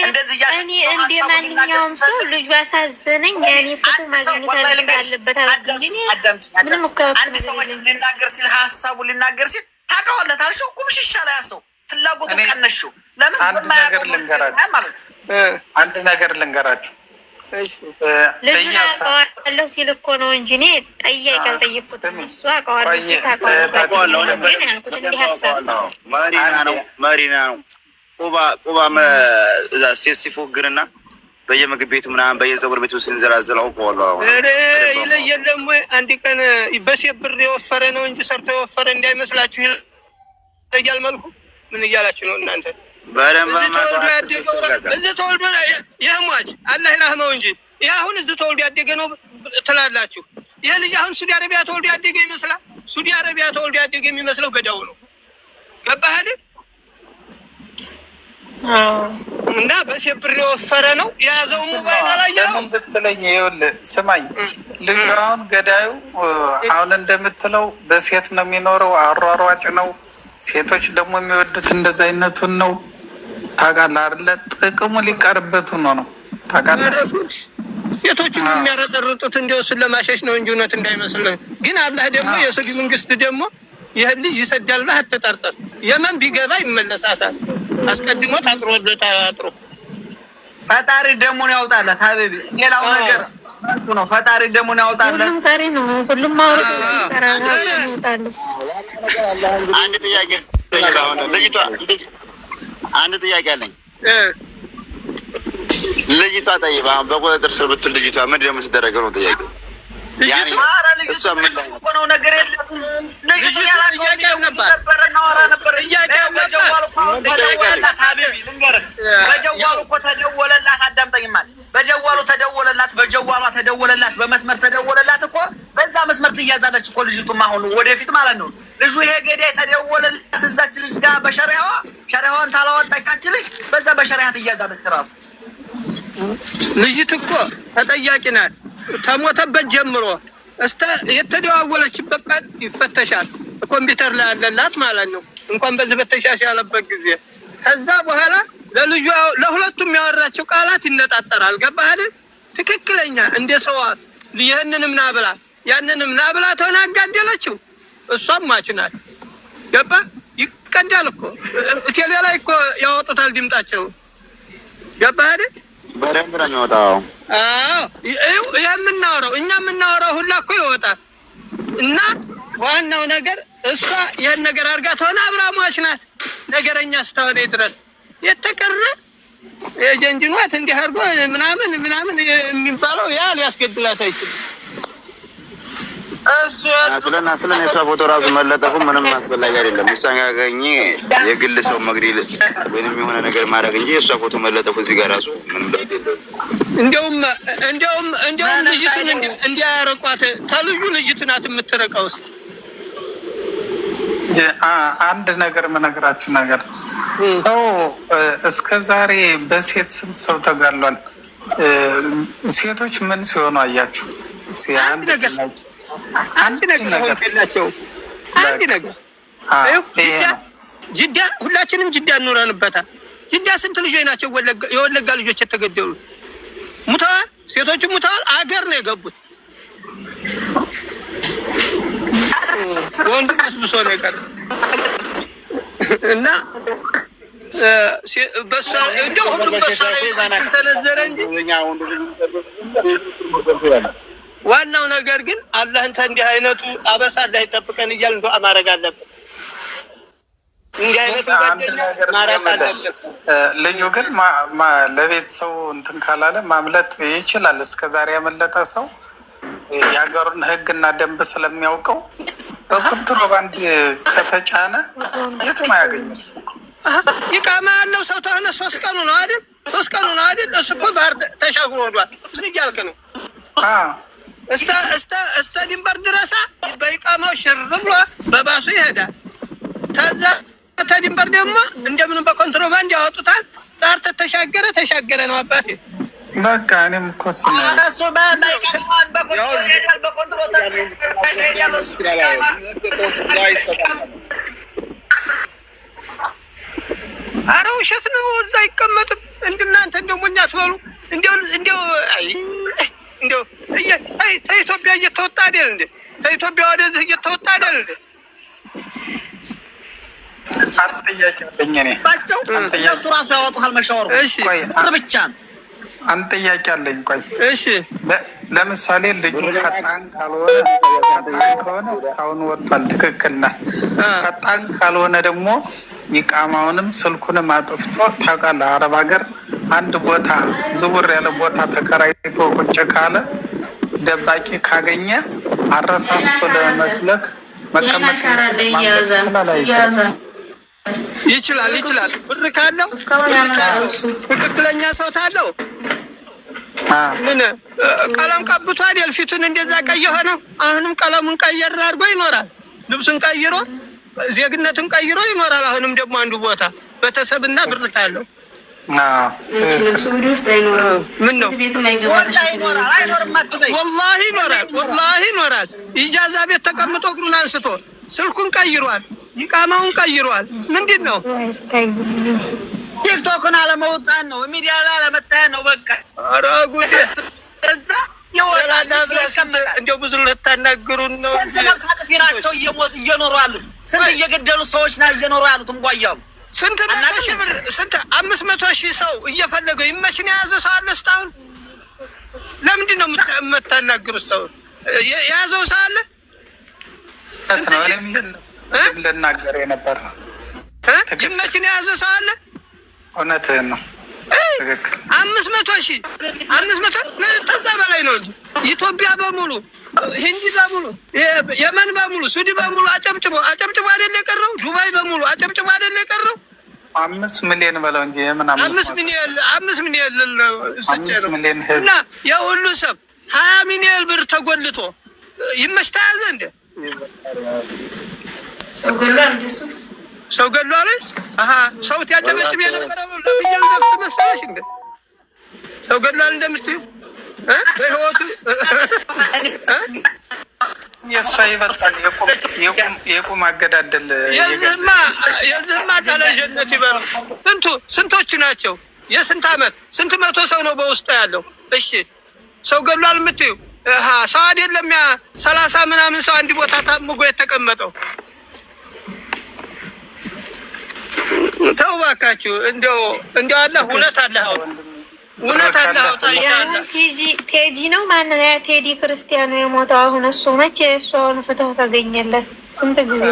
እንደዚህ ያሽ እኔ እንደ ማንኛውም ሰው ልጁ አሳዘነኝ። እኔ ፎቶ ማግኘት አለበት አድርጊኝ። ምንም እኮ አንድ ሰው ሊናገር ሲል ሀሳቡን ሊናገር ሲል ታውቀዋለህ ታልሽው ቁምሽ ይሻላል። ሰው ፍላጎቱን ቀነሽው። ለምን አንድ ነገር ልንገራችሁ ልጁን አውቀዋለሁ ሲል እኮ ነው እንጂ እኔ ጠያቂ አልጠየቅኩትም። እሱ አውቀዋለሁ ሲል ታውቀዋለሁ ግን ያልኩት እንዲህ ሀሳብ ማሪና ነው ቁባ እዛ ሴት ሲፎግርና በየምግብ ቤቱ ምናምን በየፀጉር ቤቱ ስንዘላዘል አውቀዋለሁ። ይለየለም ወይ አንድ ቀን በሴት ብር የወፈረ ነው እንጂ ሰርቶ የወፈረ እንዳይመስላችሁ ይለያል መልኩ። ምን እያላችሁ ነው እናንተ? እዚህ ተወልዶ ያደገው እዚህ ተወልዶ የሟች አላህ ይራህመው እንጂ ይህ አሁን እዚህ ተወልዶ ያደገ ነው ትላላችሁ። ይህ ልጅ አሁን ሳውዲ አረቢያ ተወልዶ ያደገ ይመስላል። ሳውዲ አረቢያ ተወልዶ ያደገ የሚመስለው ገዳው ነው። ገባህ አይደል? እና በሴት ብር የወፈረ ነው የያዘው ሞባይል አላየኸውም? ለምን ብትለኝ ይኸውልህ ስማኝ፣ ልጁ አሁን ገዳዩ አሁን እንደምትለው በሴት ነው የሚኖረው፣ አሯሯጭ ነው። ሴቶች ደግሞ የሚወዱት እንደዛ አይነቱን ነው። ታውቃለህ አይደለ? ጥቅሙ ሊቀርበት ሆኖ ነው። ታውቃለህ ሴቶችን የሚያረጠርጡት እንዲያው እሱን ለማሸሽ ነው እንጂ እውነት እንዳይመስል ነው። ግን አላህ ደግሞ የሳውዲ መንግስት ደግሞ ይህን ልጅ ይሰዳል ብለህ አትጠርጥር። የመን ቢገባ ይመለሳታል። አስቀድሞ ታጥሮለታል። አጥሮ ፈጣሪ ደሙን ያውጣለት ሀቢቢ። ሌላው ነገር አንቱ ነው። ፈጣሪ ደሙን ያውጣለት። ፈጣሪ ነው ሁሉም ማውራት ይችላል። አንድ ጥያቄ ልጅቷ አንድ ጥያቄ አለኝ። ልጅቷ ጠይባ በቁጥጥር ስር ብትል ልጅቷ ምንድን ነው የምትደረገው ነው ጥያቄው። እሷ ምን ላይ ነው ነገር የለም። ልጅቱ ያላቀው ነበር እናወራ ነበር። በጀዋሉ እኮ ተደወለላት። አዳምጠኝማ። በጀዋሉ ተደወለላት፣ በጀዋሏ ተደወለላት፣ በመስመር ተደወለላት እኮ በዛ መስመር ትያዛለች እኮ ልጅቱም አሁን ወደፊት ማለት ነው። ልጁ ይሄ ገዳይ ተደወለላት እዛች ልጅ ጋር በሸሪያዋን ታላወጣቻች ልጅ በዛ በሸሪያ ትያዛለች። ራሱ ልጅት እኮ ተጠያቂ ናት። ተሞተበት ጀምሮ እስተ የተደዋወለችበት ቀን ይፈተሻል። ኮምፒውተር ላይ ያለላት ማለት ነው። እንኳን በዚህ በተሻሻለበት ጊዜ ከዛ በኋላ ለልጁ ለሁለቱም ያወራቸው ቃላት ይነጣጠራል። ገባህ አይደል? ትክክለኛ እንደ ሰው ይህንንም ናብላ ያንንም ናብላ ተናጋደለችው። እሷም ማች ናት። ገባህ? ይቀዳል እኮ ቴሌ ላይ እኮ ያወጡታል ድምጣቸው። ገባህ አይደል? በደንብ ነው የሚወጣው። የምናወራው እኛ የምናወራው ሁላ እኮ ይወጣል። እና ዋናው ነገር እሷ ይህን ነገር አድርጋ ተሆነ አብራሟች ናት። ነገረኛ እስከሆነ ድረስ የተቀረ የጀንጅኗት እንዲህ አድርጎ ምናምን የሚባለው ያ ሊያስገድላት አይችልም። ስለና የሷ ፎቶ ራሱ መለጠፉ ምንም አስፈላጊ አይደለም። እሷን ያገኘ የግል ሰው መግደል ወይንም የሆነ ነገር ማድረግ እንጂ የሷ ፎቶ መለጠፉ እዚህ ጋር ራሱ ምንም ለውጥ የለውም። እንደውም ልጅትን እንዲያረቋት ተልዩ ልጅት ናት የምትረቀውስ። አንድ ነገር መነግራችሁ ነገር ሰው እስከ ዛሬ በሴት ስንት ሰው ተጋሏል? ሴቶች ምን ሲሆኑ አያችሁ? አንድ ነገር ጅዳ ሁላችንም ጅዳ እንኖረንበታል። ጅዳ ስንት ልጆች ናቸው የወለጋ ልጆች የተገደሉ? ሙተዋል። ሴቶቹ ሙተዋል። አገር ነው የገቡት። ወንድ ብሶ ነው የቀረው እና በሷ እንደው ሁሉም በሷ ላይ ሰነዘረ እንጂ ዋናው ነገር ግን አላህን እንዲህ አይነቱ አበሳ አላህ ይጠብቀን እያልን ዱዓ ማድረግ አለብን። እንዲህ አይነቱ ጓደኛ ማራቅ አለብን። ልዩ ግን ለቤት ሰው እንትን ካላለ ማምለጥ ይችላል። እስከዛሬ ያመለጠ ሰው የሀገሩን ሕግና ደንብ ስለሚያውቀው በኮንትሮባንድ ከተጫነ የትም አያገኝም። ይቃማ ያለው ሰው ተሆነ 3 ቀኑ ነው አይደል? 3 ቀኑ ነው አይደል? እሱ እኮ ባህር ተሻግሮ ወዷል። ምን እያልክ ነው? እስተ ድንበር ድረሳ በይቃማው ሽር ብሎ በባሱ ይሄዳል። ከዛ ተድንበር ደግሞ እንደምን በኮንትሮባንድ ያወጡታል። ባህር ተሻገረ ነው አባቴ። በቃ እኔም እኮ ኧረ ውሸት ነው። እዛ አይቀመጥም። እንደናንተ እንደው ሞኛ ትበሉ እንደው ከኢትዮጵያ እየተወጣ አይደል እንዴ? ከኢትዮጵያ ወደዚህ እየተወጣ አይደል እንዴ? እሱ ራሱ ያወጡሃል መሻወሩ። እሺ ብቻ ነው። አንድ ጥያቄ አለኝ። ቆይ እሺ፣ ለምሳሌ ልጁ ፈጣን ከሆነ እስካሁን ወጥቷል፣ ትክክል ነህ። ፈጣን ካልሆነ ደግሞ ይቃማውንም ስልኩንም አጥፍቶ ታውቃለህ። አረብ ሀገር አንድ ቦታ ዝውር ያለ ቦታ ተከራይቶ ቁጭ ካለ ደባቂ ካገኘ አረሳስቶ ለመስለክ መቀመጥ ይችላል። ብር ካለው ትክክለኛ ሰው ታለው ምን ቀለም ቀብቶ አይደል ፊቱን እንደዛ ቀይ ሆነው አሁንም ቀለሙን ቀየር አድርጎ ይኖራል። ልብሱን ቀይሮ ዜግነቱን ቀይሮ ይኖራል። አሁንም ደግሞ አንዱ ቦታ ቤተሰብና ብር ካለው ምን ነው ወላሂ ይኖራል። ኢጃዛ ቤት ተቀምጦ እግሩን አንስቶ ስልኩን ቀይሯል። ይቃማውን ቀይሯል። ምንድን ነው ቲክቶክን አለመውጣት ነው፣ ሚዲያ ላይ አለመታየት ነው። በቃ ኧረ ጉዴ! እዛ የወላዳ ብለሽ እንደው ብዙ ልታናግሩን ነው። ስንት ነፍስ አጥፊ ናቸው እየኖሩ ያሉት። ስንት እየገደሉ ሰዎች ና እየኖሩ ያሉት እንጓያሉ። ስንት 500,000 ሰው እየፈለገው ይመችን የያዘ ሰው አለ እስካሁን። ለምንድን ነው የምታናግሩት? ሰው የያዘው ሰው አለ? ልናገር የነበር ይመችን የያዘ ሰው አለ? እውነትህን ነው። ትክክል 500 ከዛ በላይ ነው እንጂ ኢትዮጵያ በሙሉ ሂንዲ በሙሉ የመን በሙሉ ሱዲ በሙሉ አጨብጭቦ አይደል የቀረው? ዱባይ በሙሉ አጨብጭቦ አይደል የቀረው? 5 ሚሊዮን በለው እንጂ የምን 5 ሚሊዮን እና የሁሉ ሰብ 20 ሚሊዮን ብር ተጎልቶ ይመች ተያዘ እንደ ሰው ገሏል። ሰው ያጨበጭብ የነበረው ለፍየል ነፍስ መሰለሽ እንደ ሰው ገሏል እንደምትይው በህይወቱ የእሷ ይበልጣል። የቁም አገዳደል የዝህማ ጀነት ይበል። ስንቶቹ ናቸው? የስንት ዓመት ስንት መቶ ሰው ነው በውስጡ ያለው? እሺ ሰው ገሏል የምትይው ሰው አይደለም። ያ 30 ምናምን ሰው አንድ ቦታ ታምጎ የተቀመጠው። ተው እባካችሁ። እንደው አላህ እውነት አላህ ታይሻለህ። ቴዲ ነው ማን ነው? ቴዲ ክርስቲያኑ የሞተው አሁን እሱ መቼ እሱን ፍትህ ተገኘለት? ስንት ጊዜ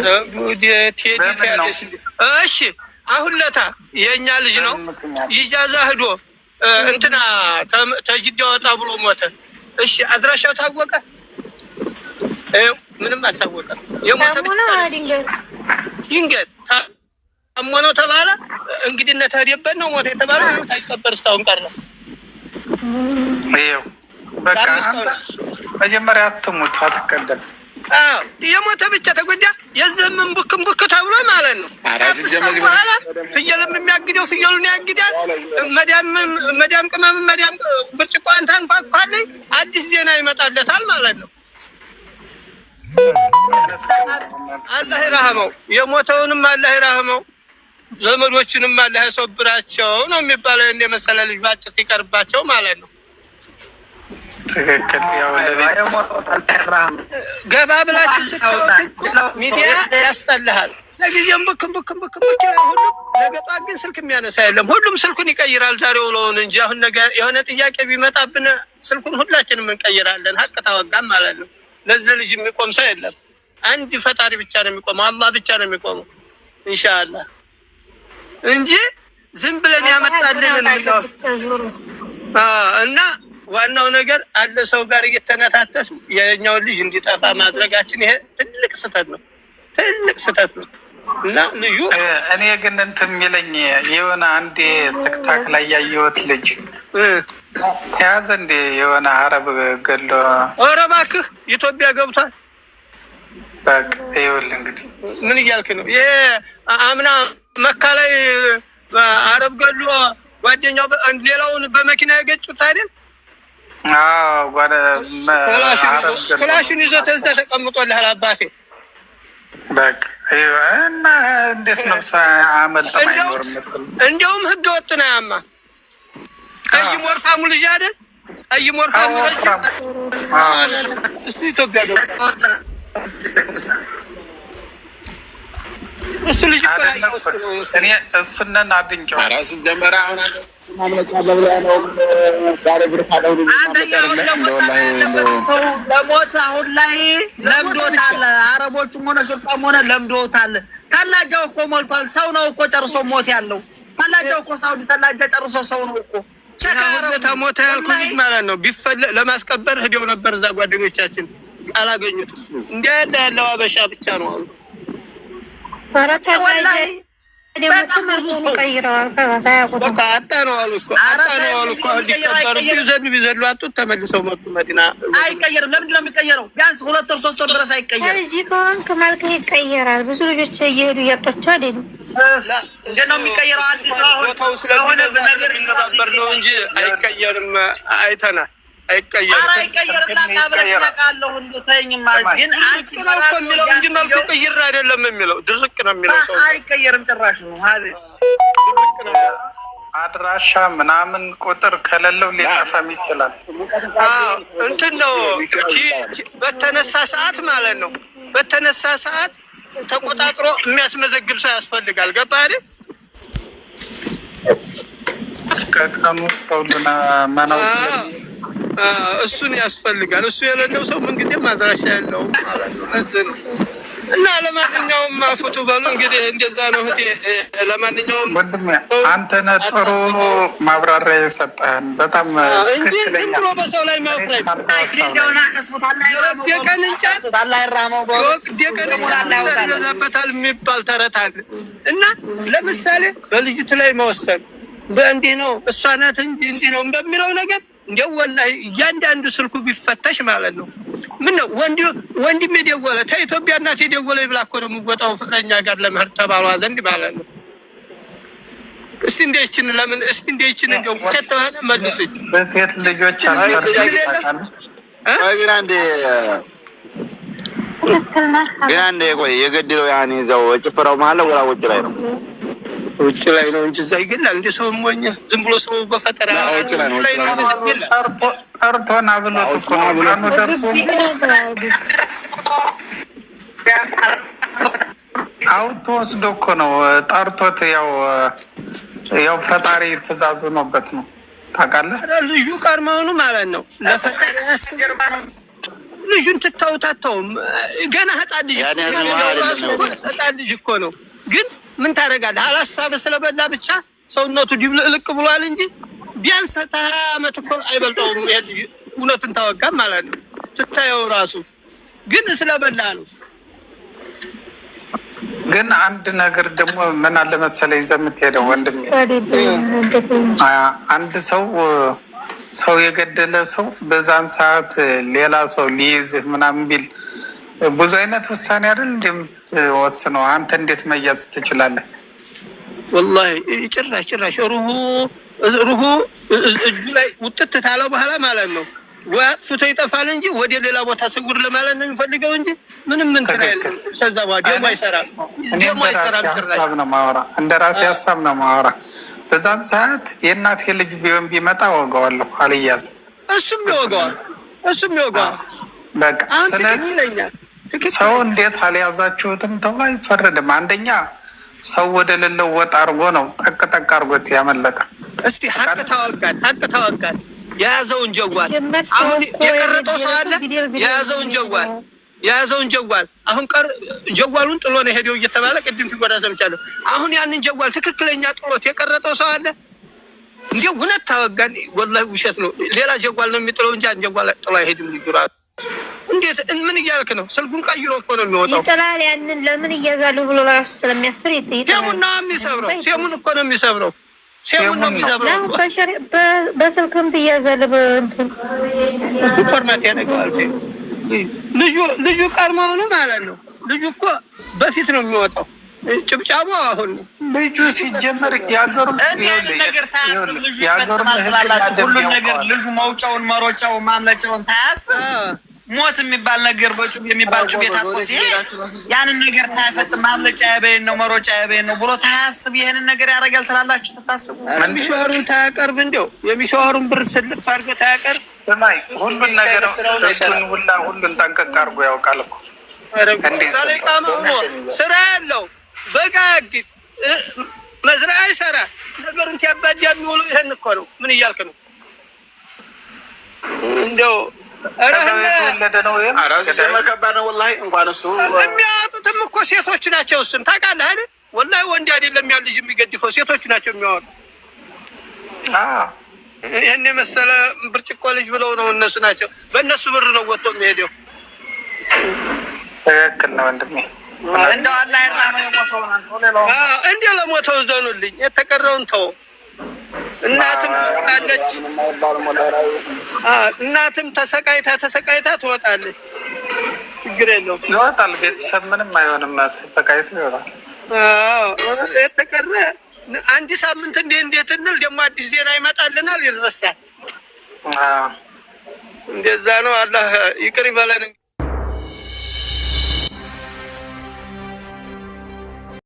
ቴዲ። እሺ አሁን ለታ የኛ ልጅ ነው ይጃዛ ሄዶ እንትና ተጅዳ ወጣ ብሎ ሞተ። እሺ አድራሻው ታወቀ? ምንም አልታወቀም። የሞተ ድንገት ታሞ ነው ተባለ። እንግዲህ ተሄደበት ነው ሞተ የተባለው ታይቀበር እስካሁን ቀረ። ይኸው በቃ መጀመሪያ አትሙት አትቀደም። የሞተ ብቻ ተጎዳ። የዘመን ቡክ ተብሎ ማለት ነው። በኋላ ፍየልም የሚያግደው ፍየሉን ያግዳል። መዳም ቅመም መዳም ብርጭቆን ታንኳኳለች። አዲስ ዜና ይመጣለታል ማለት ነው። አላህ ይራህመው፣ የሞተውንም አላህ ይራህመው፣ ዘመዶችንም አላህ ያሶብራቸው ነው የሚባለው። እንደ መሰለ ልጅ ባጭት ይቀርባቸው ማለት ነው። ትክክል። ያው ለቤት ገባ ብላችሁ ሚዲያ ያስጠልሃል። ለጊዜም ብክ ሁሉ ለገጣ ግን ስልክ የሚያነሳ የለም። ሁሉም ስልኩን ይቀይራል ዛሬው ውሎውን እንጂ አሁን ነገ የሆነ ጥያቄ ቢመጣብን ስልኩን ሁላችንም እንቀይራለን። ሀቅ ታወጋም ማለት ነው። ለዚህ ልጅ የሚቆም ሰው የለም። አንድ ፈጣሪ ብቻ ነው የሚቆመው፣ አላህ ብቻ ነው የሚቆመው ኢንሻአላህ እንጂ ዝም ብለን ያመጣልን እና ዋናው ነገር አለ ሰው ጋር እየተነታተሱ የኛው ልጅ እንዲጠፋ ማድረጋችን ይሄ ትልቅ ስህተት ነው፣ ትልቅ ስህተት ነው። እና ልጁ እኔ ግን እንትን የሚለኝ የሆነ አንድ ቲክታክ ላይ ያየሁት ልጅ ያዘ እንደ የሆነ አረብ ገሎ። ኧረ እባክህ ኢትዮጵያ ገብቷል። በቃ ይኸውልህ እንግዲህ ምን እያልክ ነው? ይሄ አምና መካ ላይ አረብ ገሎ ጓደኛው ሌላውን በመኪና የገጩት አይደል? ክላሽን ይዞ ተዛ ተቀምጦልሃል አባቴ። በቃ እና እንዴት ነው አመልጠ ማይኖርም? እንደውም ህገ ወጥ ነው ያማ። ቀይ ሞርፋሙ ልጅ አይደል? ቀይ ሞርፋሙ ልጅ እሱ ኢትዮጵያ ገባ። እሱ ልጅ እኔ እሱነን አድንቄው ጀመረ። አሁን ሰው ለሞት አሁን ላይ ለምዶታል። አረቦቹም ሆነ ሽርጣም ሆነ ለምዶታል። ተላጃው እኮ ሞልቷል። ሰው ነው እኮ ጨርሶ ሞት ያለው። ተላጃው እኮ ሳውዲ ተላጃ ጨርሶ ሰው ነው እኮ ሞተ ያልኩት ማለት ነው። ቢፈለግ ለማስቀበር ሄደው ነበር እዛ ጓደኞቻችን አላገኙትም። እንዲያ ያለው አበሻ ብቻ ነው አሉ። በቃ አጣነው አሉ እኮ ቢዘሉ አጡት። ተመልሰው መጡ መዲና። አይቀየርም። ለምንድን ነው የሚቀየረው? ቢያንስ 2 ወር 3 ወር ድረስ አይቀየርም። እዚህ ከሆንክ መልክህ ይቀየራል። ብዙ ልጆች እየሄዱ እያጧቸው አይደል? እንዴት ነው የሚቀየረው? አዲስ ቦታው ስለሆነ ነገር ይነበር ነው እንጂ አይቀየርም። አይተናል። አይቀየርም። ኧረ አይቀየርም። ላቃብለሽ ያቃለሁ እንዴ ተይኝ ማለት ግን አንቺ ማለት ነው እንጂ መልኩ ቀይር አይደለም የሚለው ድርቅ ነው የሚለው ሰው አይቀየርም ጭራሽ ነው ማለት ድርቅ ነው። አድራሻ ምናምን ቁጥር ከሌለው ሊጠፋም ይችላል። እንትን ነው በተነሳ ሰዓት ማለት ነው። በተነሳ ሰዓት ተቆጣጥሮ የሚያስመዘግብ ሰው ያስፈልጋል። ገባህ አይደል? እስከ ቀኑ እስከ ሁሉና ማናው እሱን ያስፈልጋል። እሱ የሌለው ሰው ምንጊዜም አድራሻ ያለው ማለት ነው። ለዚህ እና ለማንኛውም አፉቱ በሉ እንግዲህ እንደዛ ነው እህቴ። ለማንኛውም ወንድሜ አንተ ነህ ጥሩ ማብራሪያ የሰጠህን በጣም እንጂ ዝም ብሎ በሰው ላይ ማፍረድ የቀን እንጨት ይበዛበታል የሚባል ተረት አለ እና ለምሳሌ በልጅት ላይ መወሰን በእንዲህ ነው እሷ ናት እንጂ እንዲህ ነው በሚለው ነገር እንደው ወላሂ እያንዳንዱ ስልኩ ቢፈተሽ ማለት ነው። ምን ነው ወንድም የደወለ ከኢትዮጵያ እናት የደወለ ይብላ እኮ ነው የሚወጣው ፍቅረኛ ጋር ለመሄድ ተባሏ ዘንድ ማለት ነው። እስቲ እንደይችን ለምን እስቲ እንደይችን እንደው ከተዋለ መልስኝ በሴት ልጆች ግን አንዴ ቆይ የገደለው ያኔ እዛው ጭፈራው መሀል ወላ ውጭ ላይ ነው? ውጭ ላይ ነው እንጂ እዛ ይገላል እንደ ሰው ሞኝ ዝም ብሎ ሰው በፈጠራ ውጭ ላይ ነው። ጠርቶና ብሎት እኮ ነው ብላኑ ደርሶ አውቶ ወስዶ እኮ ነው ጠርቶት። ያው ፈጣሪ ትእዛዙ ነውበት ነው ታውቃለህ። ልዩ ቀርመውኑ ማለት ነው ለፈጣሪ ያስገርማ ነው። ልጁን ትታውታተውም ገና ህጣን ልጅ እኮ ነው ግን ምን ታደርጋለህ? ሐሳብ ስለበላ ብቻ ሰውነቱ ድብልቅ ብሏል እንጂ ቢያንስ 20 ዓመት እኮ አይበልጠውም። እውነትን ታወቃ ማለት ነው። ትታየው ራሱ ግን ስለበላ ነው። ግን አንድ ነገር ደግሞ ምን አለ መሰለኝ ይዘህ የምትሄደው ወንድሜ፣ አንድ ሰው የገደለ ሰው በዛን ሰዓት ሌላ ሰው ሊይዝህ ምናምን ቢል ብዙ አይነት ውሳኔ አይደል እንደምትወስነው? አንተ እንዴት መያዝ ትችላለህ? ወላሂ ጭራሽ ሩሁ እጁ ላይ ውጥት ታለ በኋላ ማለት ነው ወይ አጥፍቶ ይጠፋል እንጂ ወደ ሌላ ቦታ ስጉር ለማለት ነው የሚፈልገው እንጂ ምንም ምን ተናይል ከዛ ደግሞ አይሰራም። ሀሳብ ነው ማወራ፣ እንደ ራሴ ሀሳብ ነው ማወራ። በዛን ሰዓት የእናቴ ልጅ ቢሆን ቢመጣ ወጋዋለሁ፣ አልያዝም። እሱም ይወጋዋል። በቃ ሰው እንዴት አልያዛችሁትም ተብሎ አይፈረድም። አንደኛ ሰው ወደ ሌለው ወጥ አርጎ ነው ጠቅ አርጎት ያመለጠ። እስቲ ሀቅ ታወጋል የያዘውን ጀጓል አሁን የቀረጠው ሰው አለ። የያዘውን ጀጓል አሁን ጀጓሉን ጥሎ ነው ሄደው እየተባለ ቅድም ሲጎዳ ሰምቻለሁ። አሁን ያንን ጀጓል ትክክለኛ ጥሎት የቀረጠው ሰው አለ እንዴ? እውነት ታወጋል። ወላሂ ውሸት ነው። ሌላ ጀጓል ነው የሚጥለው እንጂ አንድ ጀጓል ጥሎ አይሄድም። ልጅራ እንዴት ምን እያልክ ነው? ስልኩን ቀይሮ እኮ ነው የሚወጣው። ይጥላል። ያንን ለምን እያዛሉ ብሎ ራሱ ስለሚያፍር ሰሙን ነው የሚሰብረው። ሰሙን እኮ ነው የሚሰብረው። ሰሙን ነው የሚሰብረው። በስልክም ትያዛለህ። በእንትን ፎርማት ያደርገዋል። ልጁ ቀድሞው ነው ማለት ነው። ልጁ እኮ በፊት ነው የሚወጣው። ጭብጫቦ አሁን ልጁ ሲጀመር ያገሩ ነገር ታያስብ። ልጁ ይቀጥላል። ሁሉን ነገር ልጁ መውጫውን መሮጫውን ማምለጫውን ታያስብ። ሞት የሚባል ነገር በጩቤ የሚባል ጩቤ ታጥቆ ሲሄድ ያንን ነገር ታያፈጥ። ማምለጫ ያበይን ነው መሮጫ ያበይን ነው ብሎ ታያስብ። ይሄንን ነገር ያደርጋል ትላላችሁ? ትታስቡ? የሚሸዋሩን ታያቀርብ እንደው የሚሸዋሩን ብር ስልፍ አድርገህ ታያቀርብ። ሰማይ ሁሉን ነገር ሁሉን ጠንቀቅ አድርጎ ያውቃል እኮ። ስራ ያለው በጋ መዝራዕ አይሰራ ነገሩን ሲያባዳ የሚውሉ ይሄን እኮ ነው። ምን እያልክ ነው እንደው? የሚያወጡትም እኮ ሴቶች ናቸው። እሱን ታውቃለህ አይደል? ወላሂ ወንድ አይደለም ያ ልጅ የሚገድፈው፣ ሴቶች ናቸው የሚያወጡት። ይህን የመሰለ ብርጭቆ ልጅ ብለው ነው እነሱ ናቸው። በእነሱ ብር ነው ወጥቶ የሚሄደው። ትክክል ነው ወንድሜ። እንደ ለሞተው ዘኑልኝ፣ የተቀረውን ተው። እናትም ትወጣለች። እናትም ተሰቃይታ ትወጣለች። ችግር የለውም፣ ይወጣል። ቤተሰብ ምንም አይሆንም። ተሰቃይቶ ይወጣል። የተቀረ አንድ ሳምንት እንዴት እንል ደግሞ አዲስ ዜና ይመጣልናል፣ ይረሳል። እንደዛ ነው። አላህ ይቅር ይበለን።